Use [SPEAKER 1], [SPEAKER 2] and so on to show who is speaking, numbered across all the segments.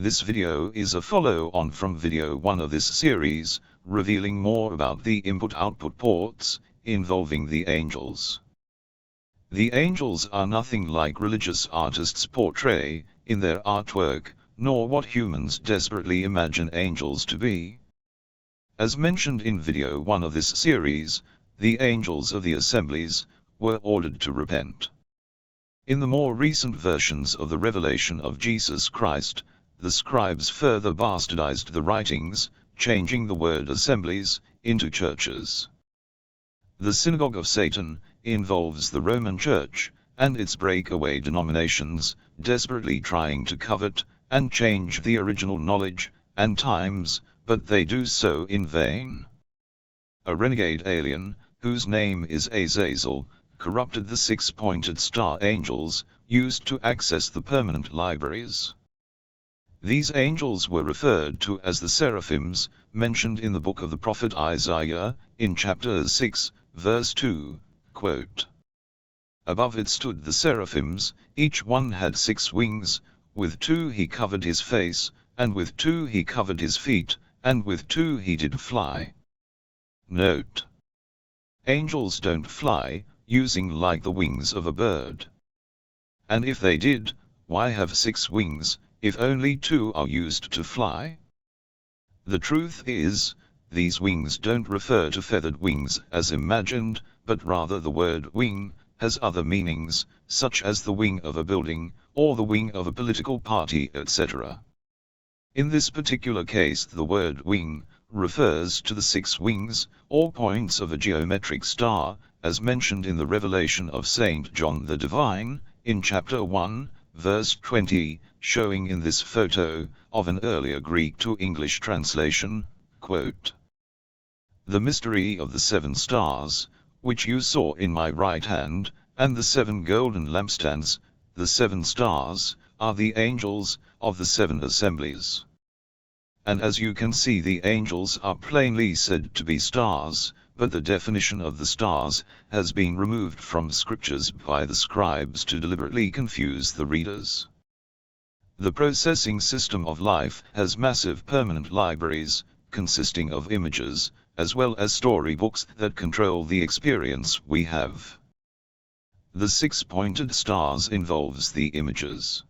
[SPEAKER 1] This video is a follow-on from video 1 of this series, revealing more about the input-output ports, involving the angels. The angels are nothing like religious artists portray, in their artwork, nor what humans desperately imagine angels to be. As mentioned in video 1 of this series, the angels of the assemblies were ordered to repent. In the more recent versions of the revelation of Jesus Christ, the scribes further bastardized the writings, changing the word assemblies into churches. The synagogue of Satan involves the Roman Church and its breakaway denominations, desperately trying to covet and change the original knowledge and times, but they do so in vain. A renegade alien, whose name is Azazel, corrupted the six-pointed star angels, used to access the permanent libraries. These angels were referred to as the seraphims, mentioned in the book of the prophet Isaiah, in chapter 6, verse 2, quote, "Above it stood the seraphims, each one had 6 wings, with 2 he covered his face, and with 2 he covered his feet, and with 2 he did fly." Note: angels don't fly, using like the wings of a bird. And if they did, why have 6 wings, if only 2 are used to fly? The truth is, these wings don't refer to feathered wings as imagined, but rather the word wing has other meanings, such as the wing of a building, or the wing of a political party, etc. In this particular case, the word wing refers to the 6 wings, or points of a geometric star, as mentioned in the revelation of Saint John the Divine, in chapter 1, verse 20, showing in this photo of an earlier Greek to English translation, quote, "The mystery of the 7 stars, which you saw in my right hand, and the 7 golden lampstands, the 7 stars, are the angels of the 7 assemblies." And as you can see, the angels are plainly said to be stars, but the definition of the stars has been removed from scriptures by the scribes to deliberately confuse the readers. The processing system of life has massive permanent libraries, consisting of images, as well as storybooks that control the experience we have. The 6-pointed stars involves the images.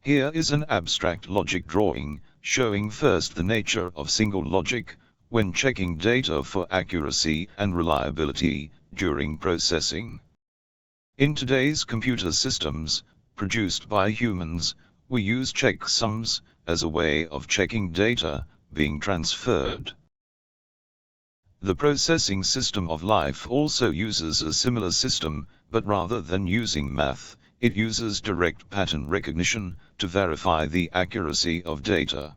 [SPEAKER 1] Here is an abstract logic drawing, showing first the nature of single logic, when checking data for accuracy and reliability during processing. In today's computer systems, produced by humans, we use checksums as a way of checking data being transferred. The processing system of life also uses a similar system, but rather than using math, it uses direct pattern recognition to verify the accuracy of data.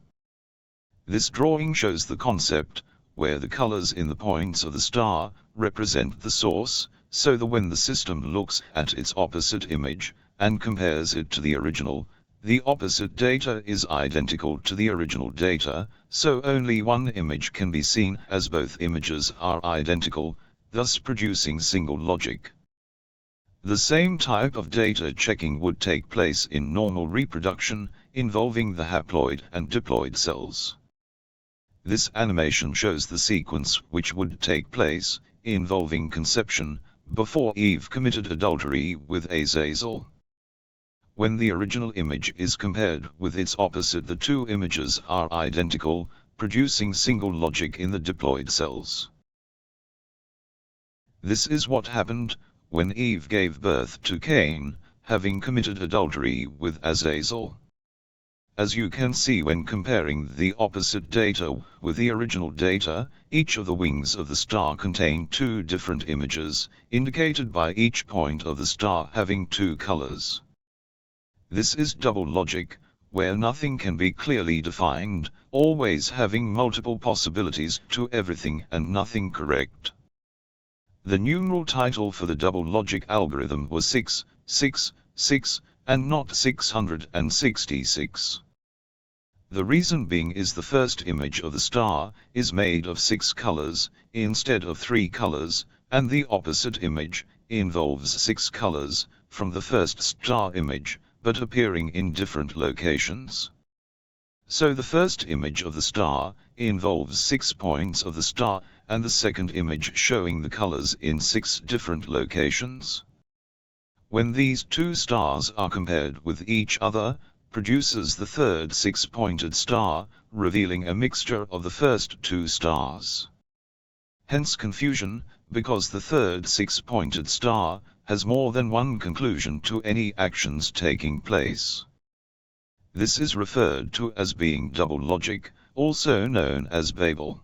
[SPEAKER 1] This drawing shows the concept, where the colors in the points of the star represent the source, so that when the system looks at its opposite image, and compares it to the original, the opposite data is identical to the original data, so only one image can be seen as both images are identical, thus producing single logic. The same type of data checking would take place in normal reproduction, involving the haploid and diploid cells. This animation shows the sequence which would take place, involving conception, before Eve committed adultery with Azazel. When the original image is compared with its opposite, the 2 images are identical, producing single logic in the diploid cells. This is what happened when Eve gave birth to Cain, having committed adultery with Azazel. As you can see, when comparing the opposite data with the original data, each of the wings of the star contain 2 different images, indicated by each point of the star having 2 colors. This is double logic, where nothing can be clearly defined, always having multiple possibilities to everything and nothing correct. The numeral title for the double logic algorithm was 666, and not 666. The reason being is the first image of the star is made of 6 colors, instead of 3 colors, and the opposite image involves 6 colors, from the first star image, but appearing in different locations. So the first image of the star involves 6 points of the star, and the second image showing the colors in 6 different locations. When these 2 stars are compared with each other, produces the third 6-pointed star, revealing a mixture of the first 2 stars. Hence confusion, because the third 6-pointed star has more than one conclusion to any actions taking place. This is referred to as being double logic, also known as Babel.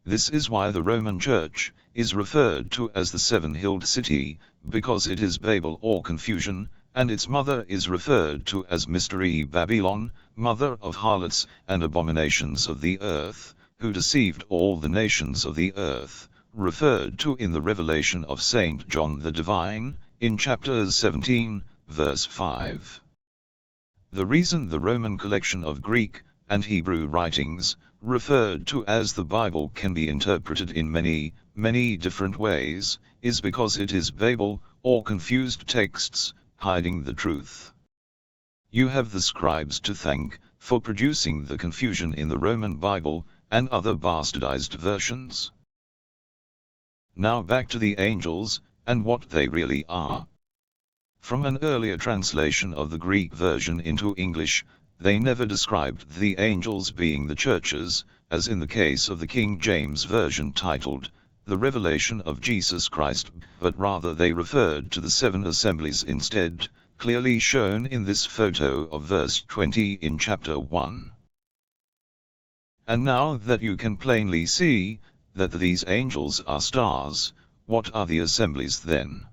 [SPEAKER 1] This is why the Roman Church is referred to as the seven-hilled city, because it is Babel or confusion, and its mother is referred to as Mystery Babylon, mother of harlots and abominations of the earth, who deceived all the nations of the earth, referred to in the revelation of Saint John the Divine, in chapter 17, verse 5. The reason the Roman collection of Greek and Hebrew writings, referred to as the Bible, can be interpreted in many, many different ways, is because it is Babel, or confused texts, hiding the truth. You have the scribes to thank for producing the confusion in the Roman Bible and other bastardized versions. Now back to the angels, and what they really are. From an earlier translation of the Greek version into English, they never described the angels being the churches, as in the case of the King James Version titled, The Revelation of Jesus Christ, but rather they referred to the 7 assemblies instead, clearly shown in this photo of verse 20 in chapter 1. And now that you can plainly see that these angels are stars, what are the assemblies then?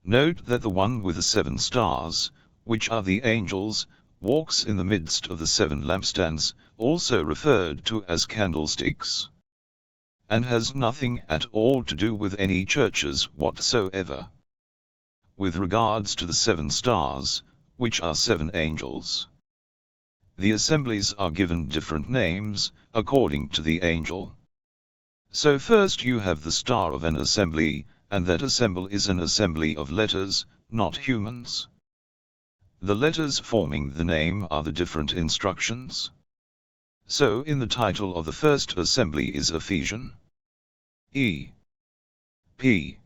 [SPEAKER 1] Note that the one with the 7 stars, which are the angels, walks in the midst of the 7 lampstands, also referred to as candlesticks, and has nothing at all to do with any churches whatsoever. With regards to the 7 stars, which are 7 angels, the assemblies are given different names, according to the angel. So first you have the star of an assembly, and that assembly is an assembly of letters, not humans. The letters forming the name are the different instructions. So in the title of the first assembly is Ephesian. E. P.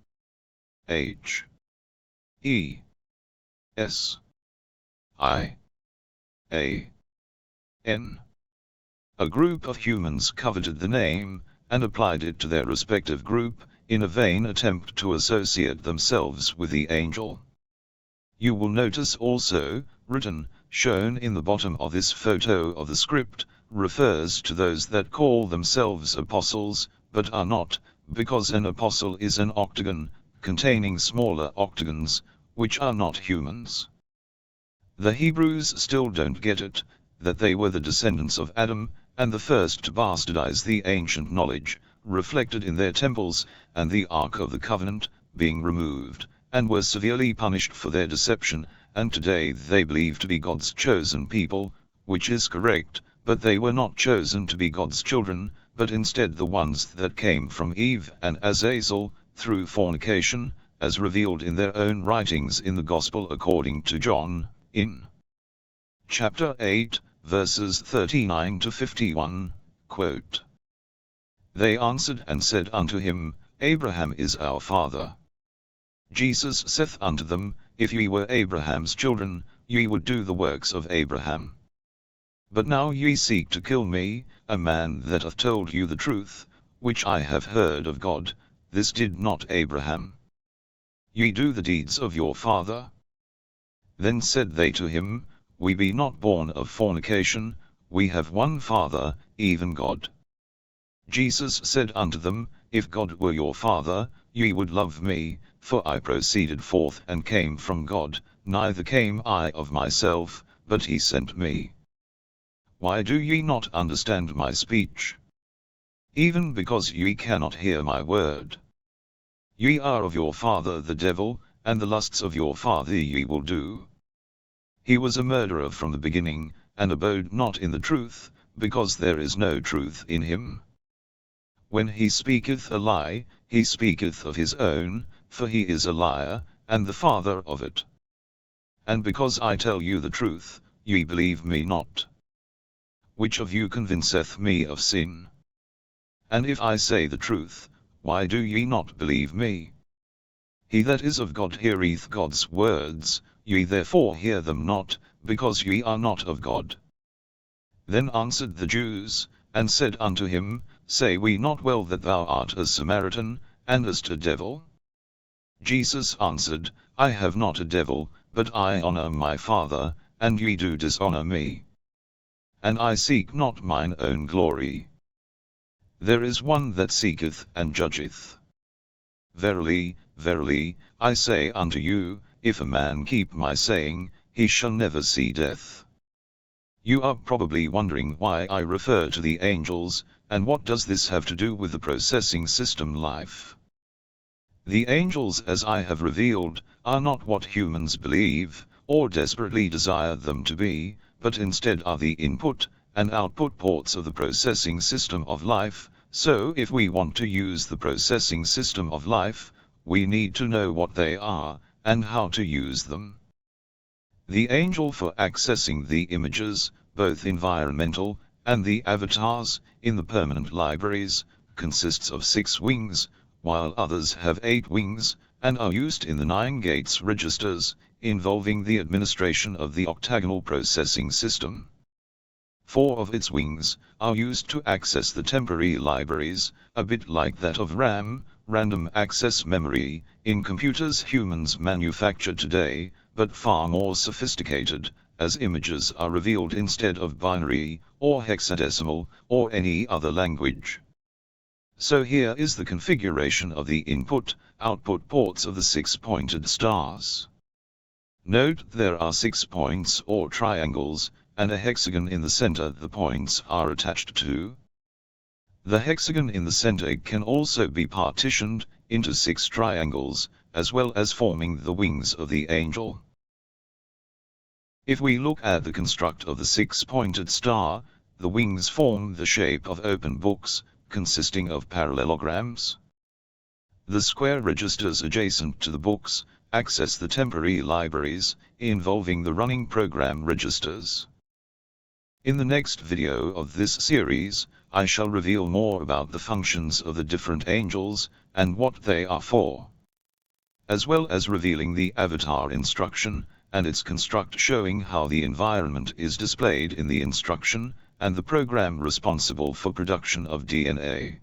[SPEAKER 1] H. E. S. I. A. N. A group of humans coveted the name, and applied it to their respective group, in a vain attempt to associate themselves with the angel. You will notice also, written, shown in the bottom of this photo of the script, refers to those that call themselves apostles, but are not, because an apostle is an octagon, containing smaller octagons, which are not humans. The Hebrews still don't get it, that they were the descendants of Adam, and the first to bastardize the ancient knowledge, reflected in their temples, and the Ark of the Covenant, being removed, and were severely punished for their deception, and today they believe to be God's chosen people, which is correct, but they were not chosen to be God's children, but instead the ones that came from Eve and Azazel, through fornication, as revealed in their own writings in the Gospel according to John, in chapter 8, verses 39 to 51, quote, They answered and said unto him, Abraham is our father. Jesus saith unto them, If ye were Abraham's children, ye would do the works of Abraham. But now ye seek to kill me, a man that hath told you the truth, which I have heard of God, this did not Abraham. Ye do the deeds of your father. Then said they to him, We be not born of fornication, we have one Father, even God. Jesus said unto them, If God were your Father, ye would love me, for I proceeded forth and came from God, neither came I of myself, but he sent me. Why do ye not understand my speech? Even because ye cannot hear my word. Ye are of your father the devil, and the lusts of your father ye will do. He was a murderer from the beginning, and abode not in the truth, because there is no truth in him. When he speaketh a lie, he speaketh of his own, for he is a liar, and the father of it. And because I tell you the truth, ye believe me not. which of you convinceth me of sin? And if I say the truth, why do ye not believe me? He that is of God heareth God's words, ye therefore hear them not, because ye are not of God. Then answered the Jews, and said unto him, Say we not well that thou art a Samaritan, and hast a devil? Jesus answered, I have not a devil, but I honour my Father, and ye do dishonour me. And I seek not mine own glory. There is one that seeketh and judgeth. Verily, verily, I say unto you, if a man keep my saying, he shall never see death. You are probably wondering why I refer to the angels, and what does this have to do with the processing system life? The angels, as I have revealed, are not what humans believe, or desperately desire them to be, but instead are the input and output ports of the processing system of life. So if we want to use the processing system of life, we need to know what they are, and how to use them. The angel for accessing the images, both environmental, and the avatars, in the permanent libraries, consists of 6 wings, while others have 8 wings, and are used in the 9 gates registers, involving the administration of the octagonal processing system. 4 of its wings are used to access the temporary libraries, a bit like that of RAM, random access memory, in computers humans manufacture today, but far more sophisticated, as images are revealed instead of binary, or hexadecimal, or any other language. So here is the configuration of the input-output ports of the 6-pointed stars. Note there are 6 points or triangles, and a hexagon in the center the points are attached to. The hexagon in the center can also be partitioned into 6 triangles, as well as forming the wings of the angel. If we look at the construct of the 6-pointed star, the wings form the shape of open books, consisting of parallelograms. The square registers adjacent to the books access the temporary libraries, involving the running program registers. In the next video of this series, I shall reveal more about the functions of the different angels, and what they are for, as well as revealing the avatar instruction, and its construct, showing how the environment is displayed in the instruction, and the program responsible for production of DNA.